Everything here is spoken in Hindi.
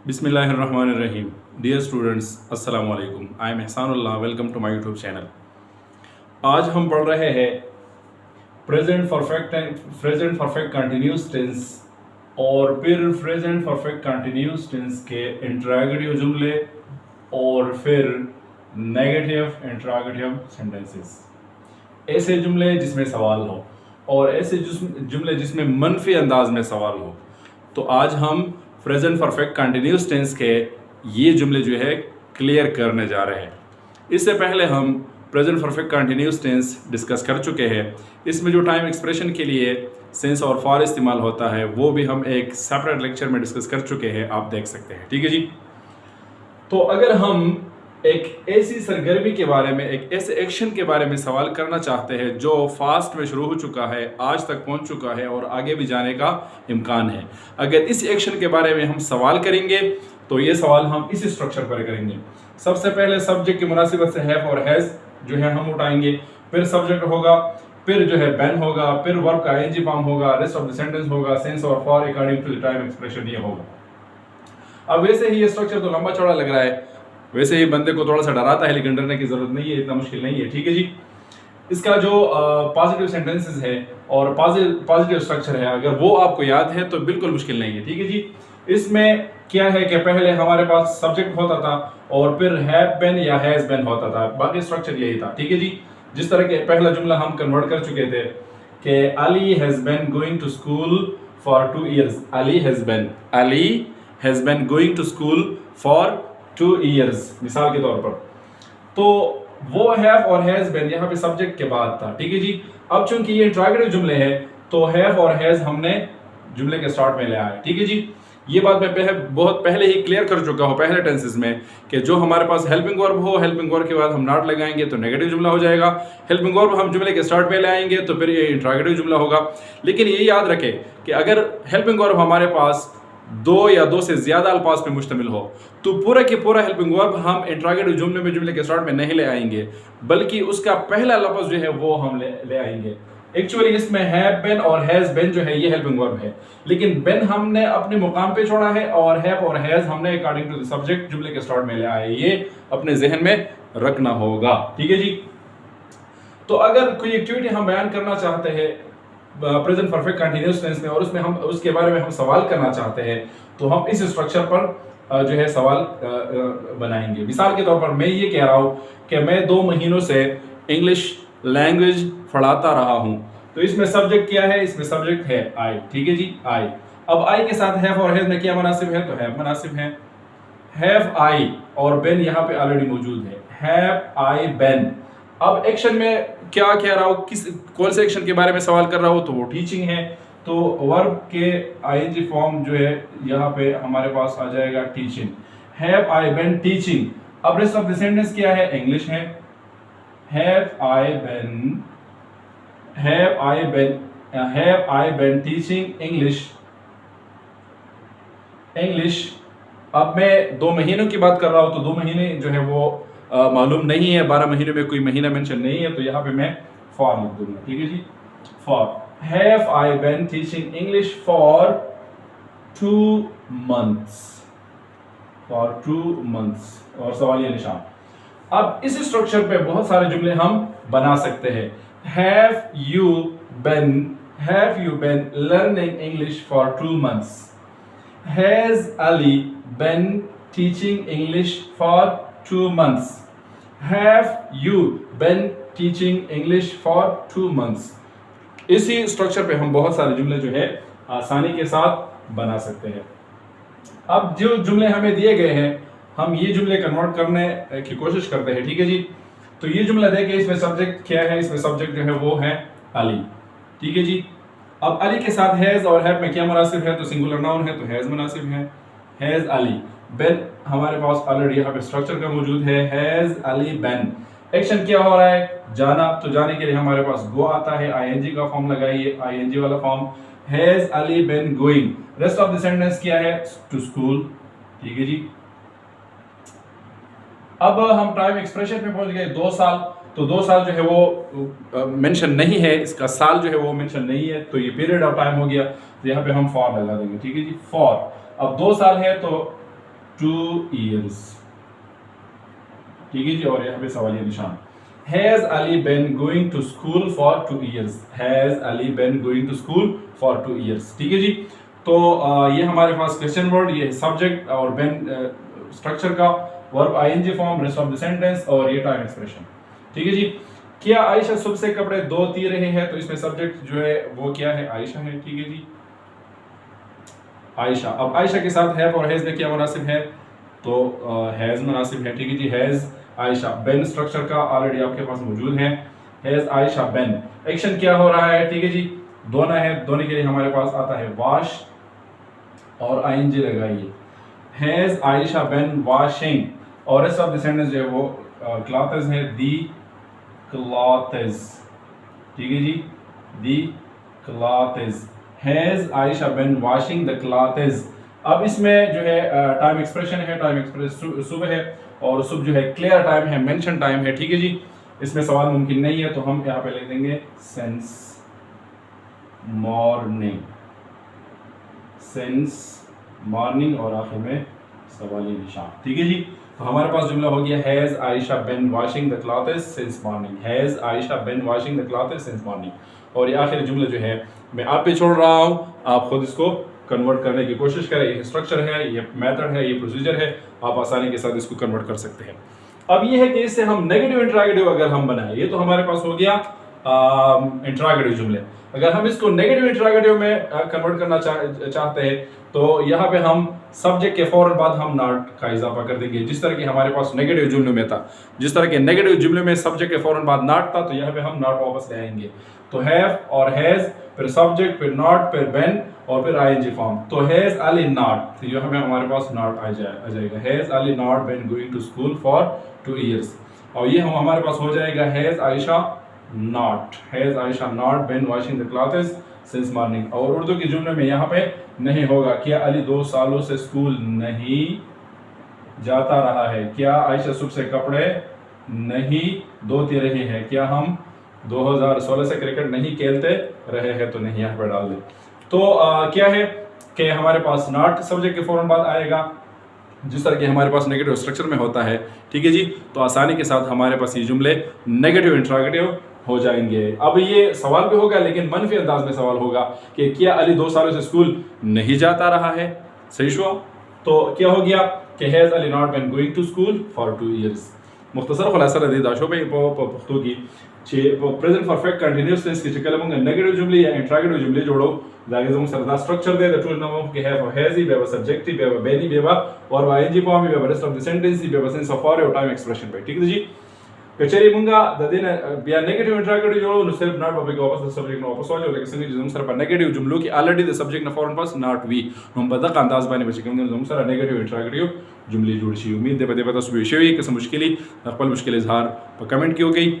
बिस्मिल्लाहिर्रहमानिर्रहीम। डियर स्टूडेंट्स, अस्सलाम वालेकुम। I am Ehsanullah. Welcome to my YouTube channel. आज हम पढ़ रहे हैं प्रेजेंट परफेक्ट कंटिन्यूस टेंस और फिर प्रेजेंट परफेक्ट कंटिन्यूस टेंस के इंटरोगेटिव जुमले और फिर नेगेटिव इंटरोगेटिव सेंटेंसेस। ऐसे जुमले जिसमें सवाल हो और ऐसे जुमले जिसमें मनफी अंदाज में सवाल हो। तो आज हम प्रेजेंट परफेक्ट कंटिन्यूस टेंस के ये जुमले जो है क्लियर करने जा रहे हैं। इससे पहले हम present perfect continuous tense discuss कर चुके हैं। इसमें जो टाइम एक्सप्रेशन के लिए सिंस और फॉर इस्तेमाल होता है वो भी हम एक सेपरेट लेक्चर में डिस्कस कर चुके हैं, आप देख सकते हैं। ठीक है जी। तो अगर हम एक ऐसी सरगर्मी के बारे में, एक ऐसे एक्शन के बारे में सवाल करना चाहते हैं जो फास्ट में शुरू हो चुका है, आज तक पहुंच चुका है और आगे भी जाने का इम्कान है, अगर इस एक्शन के बारे में हम सवाल करेंगे तो ये सवाल हम इसी स्ट्रक्चर पर करेंगे। सबसे पहले सब्जेक्ट की मुनासिबत से हैव और हैज जो है हम उठाएंगे, फिर सब्जेक्ट होगा, फिर जो है बेन होगा, फिर वर्ब का आईएनजी फॉर्म होगा, रेस्ट ऑफ द सेंटेंस होगा, सेंस और for according to the time expression ये होगा। अब वैसे ही ये स्ट्रक्चर तो लंबा चौड़ा लग रहा है, वैसे ही बंदे को थोड़ा सा डराता है, लेकिन डरने की जरूरत नहीं है, इतना मुश्किल नहीं है। ठीक है जी। इसका जो पॉजिटिव सेंटेंसेस है और पॉजिटिव स्ट्रक्चर है, अगर वो आपको याद है तो बिल्कुल मुश्किल नहीं है। ठीक है जी। इसमें क्या है कि पहले हमारे पास सब्जेक्ट होता था और फिर हैव बीन या हैज बीन होता था, बाकी स्ट्रक्चर यही था। ठीक है जी। जिस तरह के पहला जुमला हम कन्वर्ट कर चुके थे कि Ali has been going to school for 2 years। Ali has been going to school for 2 years मिसाल के तौर पर। तो वो हैव और हैज बीन यहाँ पे सब्जेक्ट के बाद था। ठीक है जी। अब चूंकि ये इंटरोगेटिव जुमले हैं तो हैव और हैज हमने जुमले के स्टार्ट में ले आया। ठीक है जी। ये बात मैं बहुत पहले ही क्लियर कर चुका हूँ पहले टेंसेस में कि जो हमारे पास हेल्पिंग वर्ब हो, हेल्पिंग वर्ब के बाद हम नॉट लगाएंगे तो नेगेटिव जुमला हो जाएगा। हेल्पिंग वर्ब हम जुमले के स्टार्ट में ले आएंगे तो फिर ये इंटरोगेटिव जुमला होगा। लेकिन ये याद रखें कि अगर हेल्पिंग वर्ब हमारे पास 2 या 2 से ज्यादा अल्फाज पे मुश्तमिल हो तो पूरा के पूरा हेल्पिंग वर्ब हम इंटरोगेटिव जुमले में जुमले के स्टार्ट में नहीं ले आएंगे, बल्कि उसका पहला लफ्ज जो है वो हम ले आएंगे। एक्चुअली इसमें हैव बीन और हैज बीन जो है ये हेल्पिंग वर्ब है, लेकिन बीन हमने अपने मुकाम पे छोड़ा है और हैव और हैज हमने अकॉर्डिंग टू द सब्जेक्ट जुमले के स्टार्ट में ले आए। ये अपने जहन में रखना होगा। ठीक है जी। तो अगर कोई एक्टिविटी हम बयान करना चाहते हैं प्रेजेंट परफेक्ट कंटीन्यूअस टेंस में और उसमें हम उसके बारे में हम सवाल करना चाहते हैं तो हम इस स्ट्रक्चर पर जो है सवाल बनाएंगे। मिसाल के तौर पर मैं ये कह रहा हूँ कि मैं 2 महीनों से इंग्लिश लैंग्वेज पढ़ाता रहा हूँ, तो इसमें सब्जेक्ट क्या है? इसमें सब्जेक्ट है आई। ठीक है जी, आई। अब आई के साथ हैव और हैज में क्या मुनासिब है? तो हैव मुनासिब है। हैव आई और बेन यहाँ पे ऑलरेडी मौजूद है, हैव आई बेन। अब एक्शन में क्या कह रहा हूँ, कौन से एक्शन के बारे में सवाल कर रहा हूँ? तो वो टीचिंग है, तो वर्ब के आईएनजी फॉर्म जो है यहाँ पे हमारे पास आ जाएगा teaching. Have I been teaching. अब रेस्ट ऑफ द सेंटेंस क्या है? इंग्लिश है। Have I been teaching English. अब मैं 2 महीनों की बात कर रहा हूँ तो 2 महीने जो है वो मालूम नहीं है, 12 महीने में कोई महीना मेंशन नहीं है, तो यहाँ पे मैं फॉर लिख दूंगा। ठीक है जी। For have I been teaching English for 2 months। For 2 months और सवालिया निशान। अब इस स्ट्रक्चर पे बहुत सारे जुमले हम बना सकते हैं। Have you been learning English for 2 months। Has Ali been teaching English for 2 months। Have you been teaching English for 2 months? इसी स्ट्रक्चर पे हम बहुत सारे जुमले जो है आसानी के साथ बना सकते हैं। अब जो जुमले हमें दिए गए हैं हम ये जुमले कन्वर्ट करने की कोशिश करते हैं। ठीक है जी। तो ये जुमला देखे, इसमें सब्जेक्ट क्या है? इसमें सब्जेक्ट जो है वो है अली। ठीक है जी। अब अली के साथ हैज और हैव में क्या मुनासिब है? तो सिंगुलर नाउन है तो हैज मुनासिब है। हैज अली बेन हमारे पास ऑलरेडी यहाँ पे स्ट्रक्चर का मौजूद है, हैज अली बेन। एक्शन क्या हो रहा है? जाना, तो जाने के लिए हमारे पास गो आता है, आईएनजी का फॉर्म लगाइए, आईएनजी वाला form. Has Ali been going. Rest of the sentence क्या है? To school. ठीक है जी। अब हम टाइम एक्सप्रेशन पे पहुंच गए 2 साल, तो 2 साल जो है वो मेंशन नहीं है, इसका साल जो है वो मेंशन नहीं है, तो ये पीरियड ऑफ टाइम हो गया, तो यहाँ पे हम फॉर लगा देंगे। ठीक है जी। फॉर अब 2 साल है तो 2 years। ठीक है जी, और यहाँ पे सवालिया निशान। Has Ali been going to school for 2 years? Has Ali been going to school for 2 years? ठीक है जी, तो ये हमारे पास क्वेश्चन वर्ड, ये सब्जेक्ट और बेन स्ट्रक्चर का, verb ING form, rest of the sentence, और ये टाइम एक्सप्रेशन। ठीक है जी, क्या आयशा सुबह से कपड़े धोती रहे हैं, तो इसमें सब्जेक्ट जो है वो क्या है, आयशा है। ठीक है जी, आयशा। अब आयशा के साथ हैव और हैज में क्या मुनासिब है, तो हैज मुनासिब है। ठीक है जी, हैज आयशा। बेन स्ट्रक्चर का ऑलरेडी आपके पास मौजूद है, हैज आयशा बेन। एक्शन क्या हो रहा है, ठीक है जी, धोना है, धोने के लिए हमारे पास आता है वॉश और आईएनजी लगाइए। हैज आयशा बेन वॉशिंग, और रेस्ट ऑफ द सेंटेंस जो है वो क्लॉथ्स है, दी क्लॉथ्स। ठीक है जी, the clothes. Has Ayesha been washing the clothes. अब इसमें जो है टाइम एक्सप्रेशन है, टाइम एक्सप्रेस सुबह है, और सुबह जो है क्लियर टाइम है, मेंशन टाइम है। ठीक है जी, इसमें सवाल मुमकिन नहीं है, तो हम यहाँ पे लिख देंगे सिंस मॉर्निंग, सिंस मॉर्निंग, और आखिर में सवाली निशान। ठीक है जी, तो हमारे पास जुमला हो गया has Ayesha been washing the clothes since morning. Has Ayesha been washing the clothes since morning, और ये आखिरी जुमला जो है मैं आप पे छोड़ रहा हूँ, आप खुद इसको कन्वर्ट करने की कोशिश करें। ये स्ट्रक्चर है, ये मेथड है, ये प्रोसीजर है, आप आसानी के साथ इसको कन्वर्ट कर सकते हैं। अब ये है कि इससे हम नेगेटिव इंट्रागेटिव अगर हम बनाएं, ये तो हमारे पास हो गया इंट्रागेटिव जुमले। अगर हम इसको नेगेटिव इंट्रागेटिव में कन्वर्ट करना चाहते हैं, तो यहाँ पे हम सब्जेक्ट के फौरन बाद हम नॉट का इजाफा कर देंगे, जिस तरह के हमारे पास नेगेटिव जुमले में था। जिस तरह के नेगेटिव जुमले में सब्जेक्ट के फौरन बाद नॉट था, तो यहाँ पे हम नॉट वापस ले आएंगे। तो हैव और हैज, फिर सब्जेक्ट, फिर नॉट, फिर बेन, और फिर आईएनजी फॉर्म। तो हैज अली नॉट, तो ये हमें हमारे पास नॉट आ जाएगा। Has Ali not been going to school for 2 years, और ये हम हमारे पास हो जाएगा has Ayesha not, has Ayesha not been washing the clothes since morning. और उर्दू के जुमले में यहाँ पे नहीं होगा, क्या अली 2 सालों से स्कूल नहीं जाता रहा है, क्या आयशा सुबह से कपड़े नहीं धोती रही है, क्या हम 2016 से क्रिकेट नहीं खेलते रहे हैं, तो नहीं यहाँ पर डाल दे। तो क्या है कि हमारे पास नॉट सब्जेक्ट के फौरन बाद आएगा, जिस तरह के हमारे पास नेगेटिव स्ट्रक्चर में होता है। ठीक है जी, तो आसानी के साथ हमारे पास ये जुमले नेगेटिव इंट्रागेटिव हो जाएंगे। अब ये सवाल भी होगा, लेकिन मनफी अंदाज में सवाल होगा कि क्या अली 2 सालों से स्कूल नहीं जाता रहा है। सही शुआ, तो क्या हो गया कि has Ali not been going to school for 2 years। मुख्तसर खुलासा रदी दाशो पे पुख्तू की प्रेजेंट परफेक्ट कंटिन्यूअस टेंस की शक्ल में नेगेटिव जुमले या इंट्रागेटिव जुमले जोड़ो, जाके जम सरदा स्ट्रक्चर दे द टू नंबर के हैव हैजी बेवा सब्जेक्टिव बेवा बेनी बेवा और आईएनजी फॉर्म बेवा रेस्ट ऑफ द सेंटेंस बेवा सेंस ऑफ और टाइम एक्सप्रेशन पे। ठीक है जी, कचरी मुंगा द दिन बिया नेगेटिव इंट्रागेटिव जोड़ो न सिर्फ नॉट पे वापस द सब्जेक्ट नो वापस वाले, लेकिन संग जम सर पर नेगेटिव जुमलों की ऑलरेडी द सब्जेक्ट न फॉरन पास नॉट वी हम बदक अंदाज बाने बचे कम जम सर नेगेटिव इंट्रागेटिव जुमले जोड़ शी। उम्मीद है बदे पता सुबह शेवी किस मुश्किल पर कमेंट की हो गई।